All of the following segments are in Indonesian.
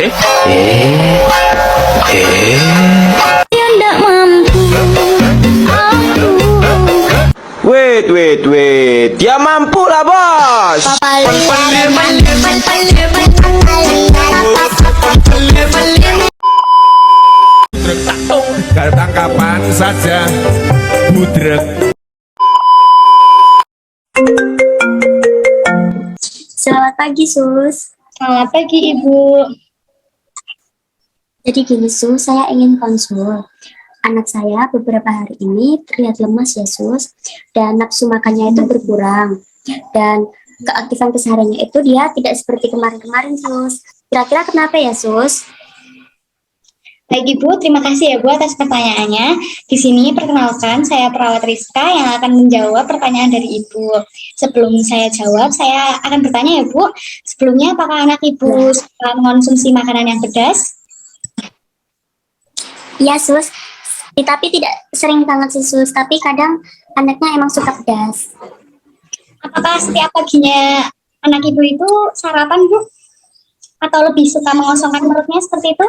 Tidak mampu aku. Wait. Dia mampu lah, bos. Tangkapan saja budrek. Selamat pagi, Sus. Selamat pagi, Ibu. Jadi gini, Sus, saya ingin konsul. Anak saya beberapa hari ini terlihat lemas ya, Sus. Dan nafsu makannya itu berkurang. Dan keaktifan kesehariannya itu dia tidak seperti kemarin-kemarin, Sus. Kira-kira kenapa ya, Sus? Baik, Ibu, terima kasih ya, Bu, atas pertanyaannya. Di sini perkenalkan, saya perawat Rizka yang akan menjawab pertanyaan dari Ibu. Sebelum saya jawab, saya akan bertanya ya, Bu. Sebelumnya, apakah anak Ibu suka mengonsumsi makanan yang pedas? Iya, Sus. Tapi tidak sering banget sih, Sus. Tapi kadang anaknya emang suka pedas. Apakah setiap paginya anak Ibu itu sarapan, Bu? Atau lebih suka mengosongkan perutnya seperti itu?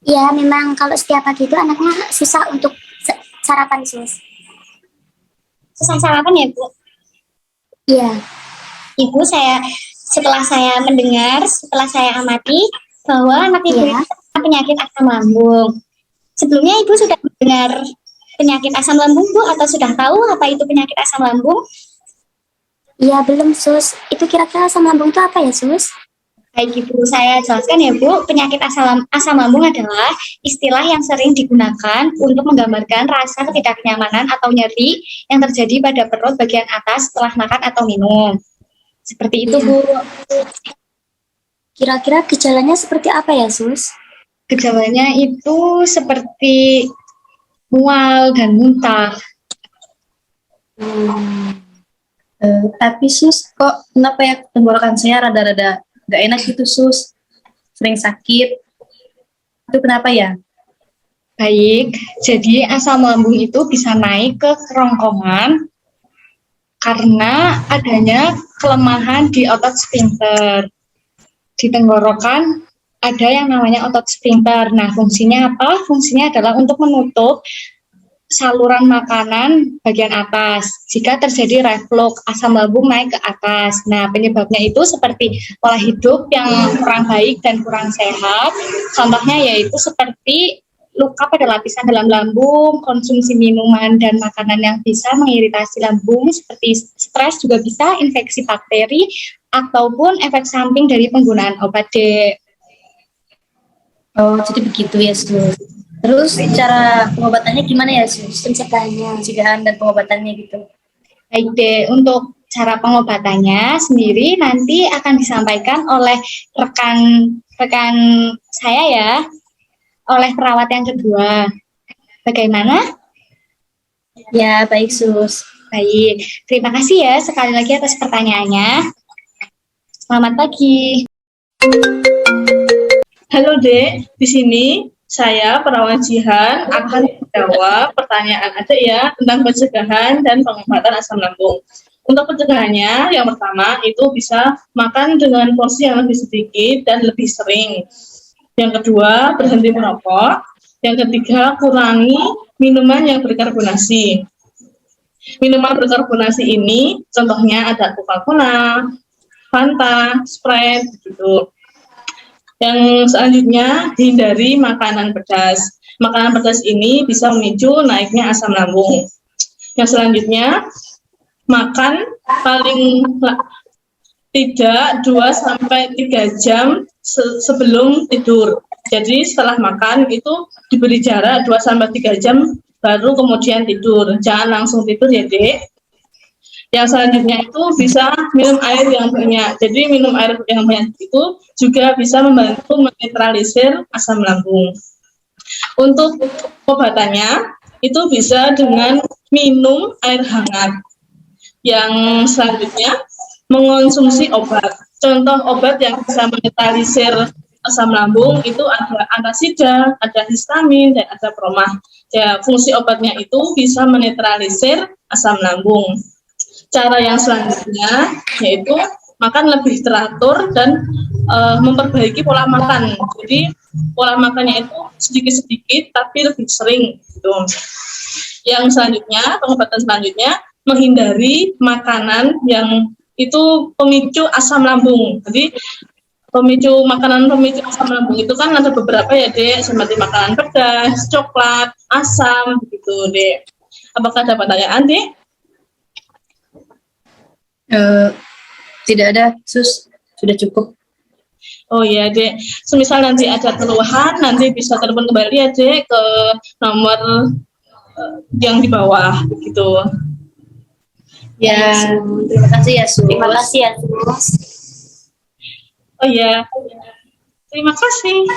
Iya, memang kalau setiap pagi itu anaknya susah untuk sarapan, Sus. Susah sarapan ya, Bu? Iya. Ibu, setelah saya amati bahwa anak Ibu Iya. itu terkena penyakit asam lambung. Sebelumnya Ibu sudah mendengar penyakit asam lambung, Bu, atau sudah tahu apa itu penyakit asam lambung? Iya, belum, Sus. Itu kira-kira asam lambung itu apa ya, Sus? Baik, Ibu, saya jelaskan ya, Bu. Penyakit asam lambung adalah istilah yang sering digunakan untuk menggambarkan rasa ketidaknyamanan atau nyeri yang terjadi pada perut bagian atas setelah makan atau minum. Seperti itu, Iya. Bu. Kira-kira gejalanya seperti apa ya, Sus? Gejalanya itu seperti mual dan muntah. Tapi Sus, kok kenapa ya tenggorokan saya rada-rada gak enak gitu, Sus? Sering sakit. Itu kenapa ya? Baik, jadi asam lambung itu bisa naik ke kerongkongan karena adanya kelemahan di otot sphincter. Di tenggorokan ada yang namanya otot sphincter. Nah, fungsinya apa? Fungsinya adalah untuk menutup saluran makanan bagian atas. Jika terjadi reflux, asam lambung naik ke atas. Nah, penyebabnya itu seperti pola hidup yang kurang baik dan kurang sehat. Contohnya yaitu seperti luka pada lapisan dalam lambung, konsumsi minuman dan makanan yang bisa mengiritasi lambung seperti stres juga bisa, infeksi bakteri, ataupun efek samping dari penggunaan obat, Dek. Oh, jadi begitu ya, Sus. Terus cara pengobatannya gimana ya, Sus? Pencegahannya. Pencegahan dan pengobatannya gitu. Baik, Dek, untuk cara pengobatannya sendiri nanti akan disampaikan oleh rekan saya ya, oleh perawat yang kedua. Bagaimana? Ya, baik, Sus. Baik, terima kasih ya sekali lagi atas pertanyaannya. Selamat pagi. Halo Dek, di sini saya perawat Jihan akan menjawab pertanyaan Adek ya tentang pencegahan dan pengobatan asam lambung. Untuk pencegahannya, yang pertama itu bisa makan dengan porsi yang lebih sedikit dan lebih sering. Yang kedua, berhenti merokok. Yang ketiga, kurangi minuman yang berkarbonasi. Minuman berkarbonasi ini contohnya ada Coca-Cola, Fanta, Sprite, gitu. Yang selanjutnya, hindari makanan pedas. Makanan pedas ini bisa memicu naiknya asam lambung. Yang selanjutnya, makan paling tidak 2-3 jam sebelum tidur. Jadi setelah makan itu diberi jarak 2-3 jam baru kemudian tidur. Jangan langsung tidur ya, Dek. Yang selanjutnya itu bisa minum air yang banyak. Jadi minum air yang banyak itu juga bisa membantu menetralisir asam lambung. Untuk obatannya itu bisa dengan minum air hangat. Yang selanjutnya mengonsumsi obat. Contoh obat yang bisa menetralisir asam lambung itu ada antasida, ada histamin, dan ada promah. Ya, fungsi obatnya itu bisa menetralisir asam lambung. Cara yang selanjutnya yaitu makan lebih teratur dan memperbaiki pola makan. Jadi pola makannya itu sedikit-sedikit tapi lebih sering gitu. Yang selanjutnya, pengobatan selanjutnya, menghindari makanan yang itu pemicu asam lambung. Jadi pemicu asam lambung itu kan ada beberapa ya, Dek, seperti makanan pedas, coklat, asam, begitu, Dek. Apakah ada pertanyaan, Dek? Tidak ada, Sus. Sudah cukup. Oh iya, Dek. Semisal nanti ada keluhan, nanti bisa telepon kembali ya, Dek, ke nomor yang di bawah, begitu. Ya, terima kasih ya, Sus. Terima kasih ya, Sus. Oh iya, terima kasih.